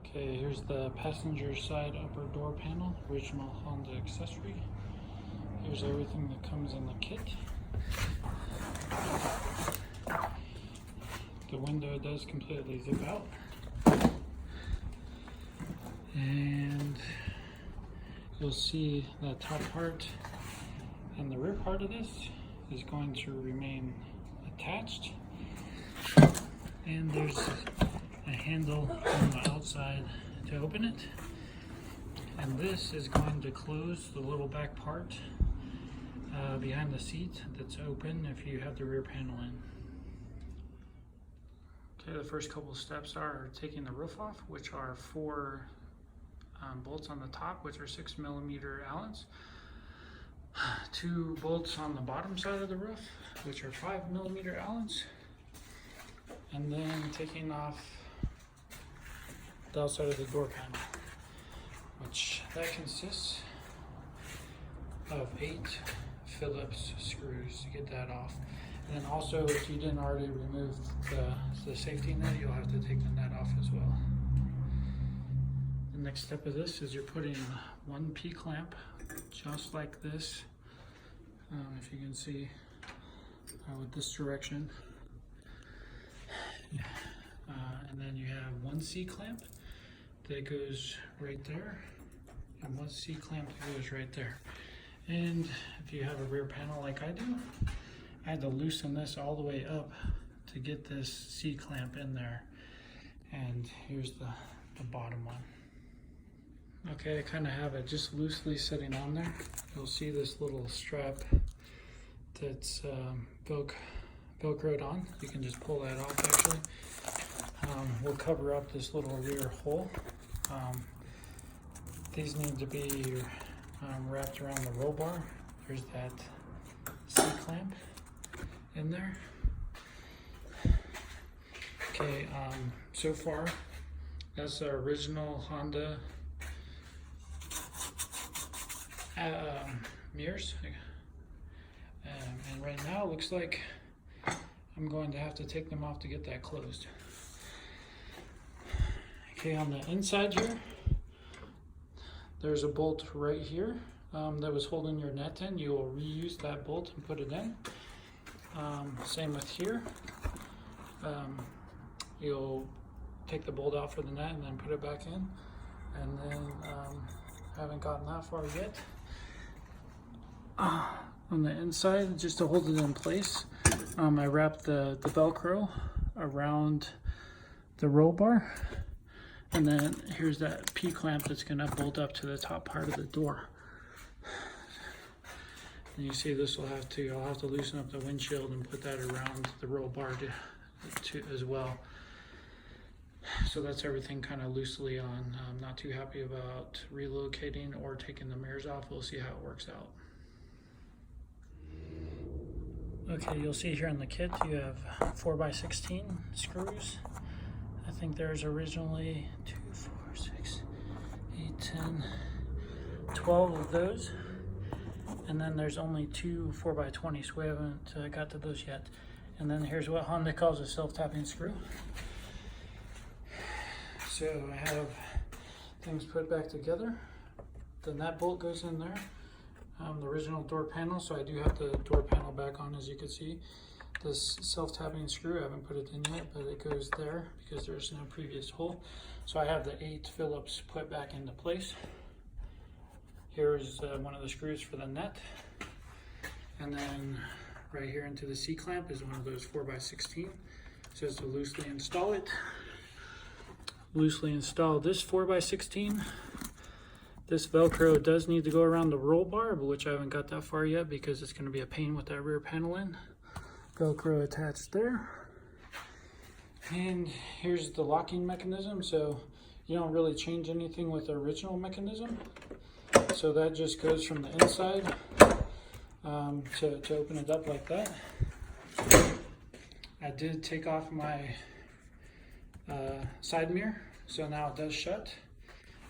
Okay, here's the passenger side upper door panel, original Honda accessory. Here's everything that comes in the kit. The window does completely zip out. And you'll see the top part and the rear part of this is going to remain attached. And there's a handle on the outside to open it. And this is going to close the little back part behind the seat that's open if you have the rear panel in. Okay, the first couple steps are taking the roof off, which are 4 bolts on the top, which are 6mm Allens. 2 bolts on the bottom side of the roof, which are 5mm Allens. And then taking off the outside of the door panel, which that consists of 8 Phillips screws to get that off. And then also, if you didn't already remove the safety net, you'll have to take the net off as well. The next step of this is you're putting 1 P-clamp, just like this, if you can see, with this direction. And then you have 1 C-clamp that goes right there, and 1 C-clamp that goes right there. And if you have a rear panel like I do, I had to loosen this all the way up to get this C-clamp in there. And here's the bottom one. Okay, I kind of have it just loosely sitting on there. You'll see this little strap that's Velcroed on. You can just pull that off actually. We'll cover up this little rear hole. These need to be wrapped around the roll bar. There's that C-clamp in there. Okay, so far that's the original Honda mirrors. And right now it looks like I'm going to have to take them off to get that closed. Okay, on the inside here, there's a bolt right here that was holding your net in. You will reuse that bolt and put it in. Same with here. You'll take the bolt out for the net and then put it back in. And then, haven't gotten that far yet. On the inside, just to hold it in place, I wrapped the Velcro around the roll bar. And then here's that P-clamp that's going to bolt up to the top part of the door. And you see this I'll have to loosen up the windshield and put that around the roll bar to as well. So that's everything kind of loosely on. I'm not too happy about relocating or taking the mirrors off. We'll see how it works out. Okay, you'll see here in the kit you have 4x16 screws. I think there's originally 2, 4, 6, 8, 10, 12 of those. And then there's only 2 4x20, so we haven't got to those yet. And then here's what Honda calls a self-tapping screw. So I have things put back together. Then that bolt goes in there. The original door panel, so I do have the door panel back on, as you can see. This self-tapping screw, I haven't put it in yet, but it goes there because there's no previous hole. So I have the 8 Phillips put back into place. Here's one of the screws for the net. And then right here into the C-clamp is one of those 4x16. It says to loosely install it. Loosely install this 4x16. This Velcro does need to go around the roll bar, which I haven't got that far yet because it's going to be a pain with that rear panel in. Velcro attached there. And here's the locking mechanism, so you don't really change anything with the original mechanism. So that just goes from the inside to open it up like that. I did take off my side mirror, so now it does shut.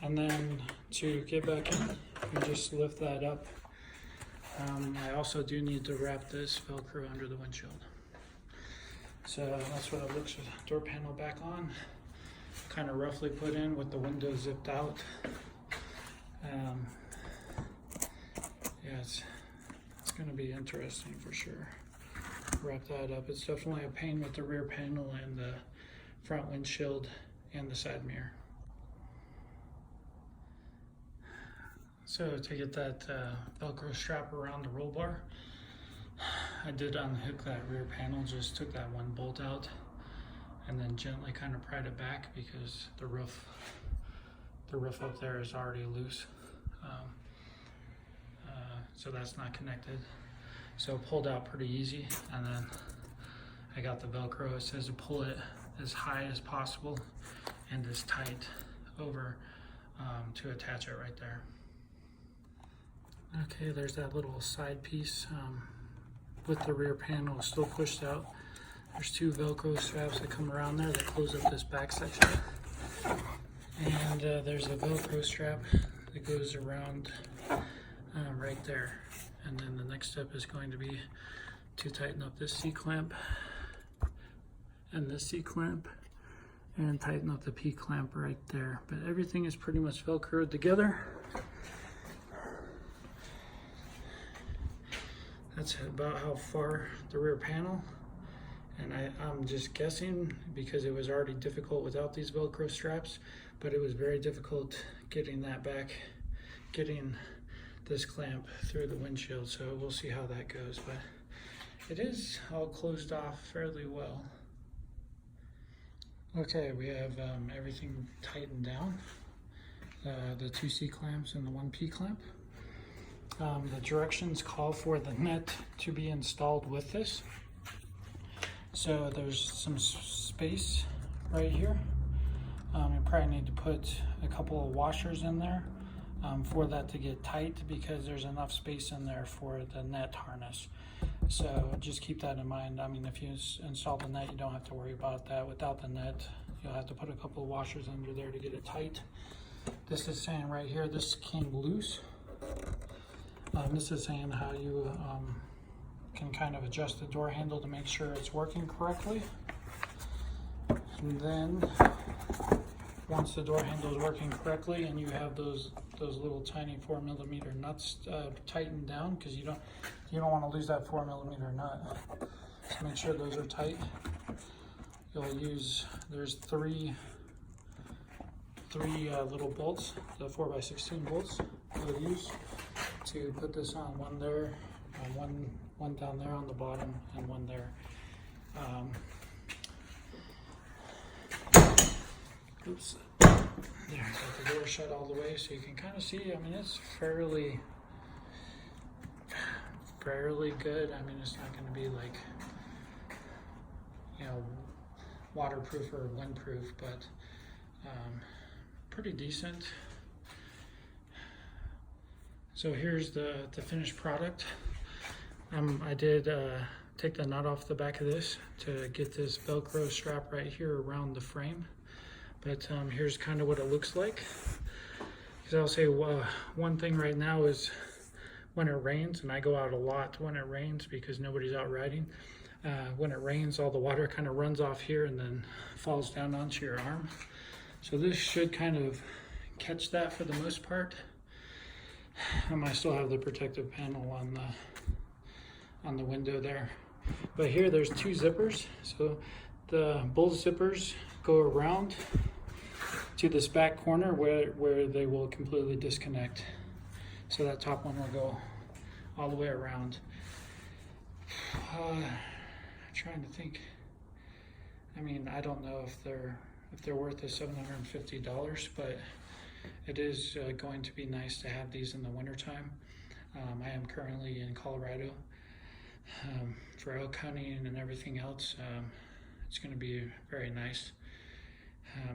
And then to get back in, you just lift that up. I also do need to wrap this Velcro under the windshield. So that's what it looks with the door panel back on. kind of roughly put in with the window zipped out. Yeah, it's going to be interesting for sure. Wrap that up. It's definitely a pain with the rear panel and the front windshield and the side mirror. So to get that Velcro strap around the roll bar, I did unhook that rear panel, just took that one bolt out and then gently kind of pried it back because the roof up there is already loose. So that's not connected. So pulled out pretty easy, and then I got the Velcro. It says to pull it as high as possible and as tight over to attach it right there. Okay, there's that little side piece with the rear panel still pushed out. There's two Velcro straps that come around there that close up this back section. And there's a Velcro strap that goes around right there. And then the next step is going to be to tighten up this C-clamp and this C-clamp and tighten up the P-clamp right there. But everything is pretty much Velcroed together. That's about how far the rear panel, and I'm just guessing because it was already difficult without these Velcro straps, but it was very difficult getting that back, getting this clamp through the windshield, so we'll see how that goes, but it is all closed off fairly well. Okay, we have everything tightened down, the two C clamps and the one P clamp. The directions call for the net to be installed with this. So there's some space right here. You probably need to put a couple of washers in there for that to get tight, because there's enough space in there for the net harness. So just keep that in mind. I mean, if you install the net, you don't have to worry about that. Without the net, you'll have to put a couple of washers under there to get it tight. This is saying right here, this came loose. This is saying how you can kind of adjust the door handle to make sure it's working correctly. And then once the door handle is working correctly and you have those little tiny 4mm nuts tightened down, because you don't want to lose that 4mm nut. So make sure those are tight. You'll use, there's three little bolts, the 4x16 bolts you'll use to put this on. One there, one down there on the bottom, and one there. Oops. There, got the door shut all the way, so you can kind of see. I mean, it's fairly good. I mean, it's not going to be like, you know, waterproof or windproof, but pretty decent. So here's the finished product. I did take the nut off the back of this to get this Velcro strap right here around the frame. But here's kind of what it looks like. Because I'll say one thing right now is when it rains, and I go out a lot when it rains because nobody's out riding. When it rains, all the water kind of runs off here and then falls down onto your arm. So this should kind of catch that for the most part. I still have the protective panel on the window there. But here there's two zippers. So both zippers go around to this back corner where they will completely disconnect. So that top one will go all the way around. I'm trying to think. I mean, I don't know if they're worth the $750, but it is going to be nice to have these in the wintertime. I am currently in Colorado for elk hunting and everything else. It's going to be very nice.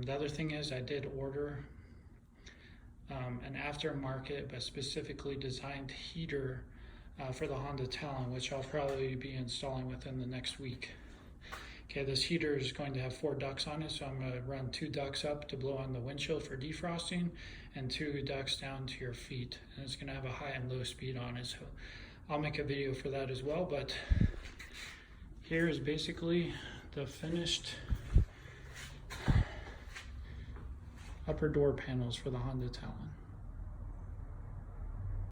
The other thing is I did order an aftermarket but specifically designed heater for the Honda Talon, which I'll probably be installing within the next week. Okay, this heater is going to have 4 ducts on it, so I'm going to run 2 ducts up to blow on the windshield for defrosting and 2 ducts down to your feet. And it's going to have a high and low speed on it, so I'll make a video for that as well. But here is basically the finished upper door panels for the Honda Talon.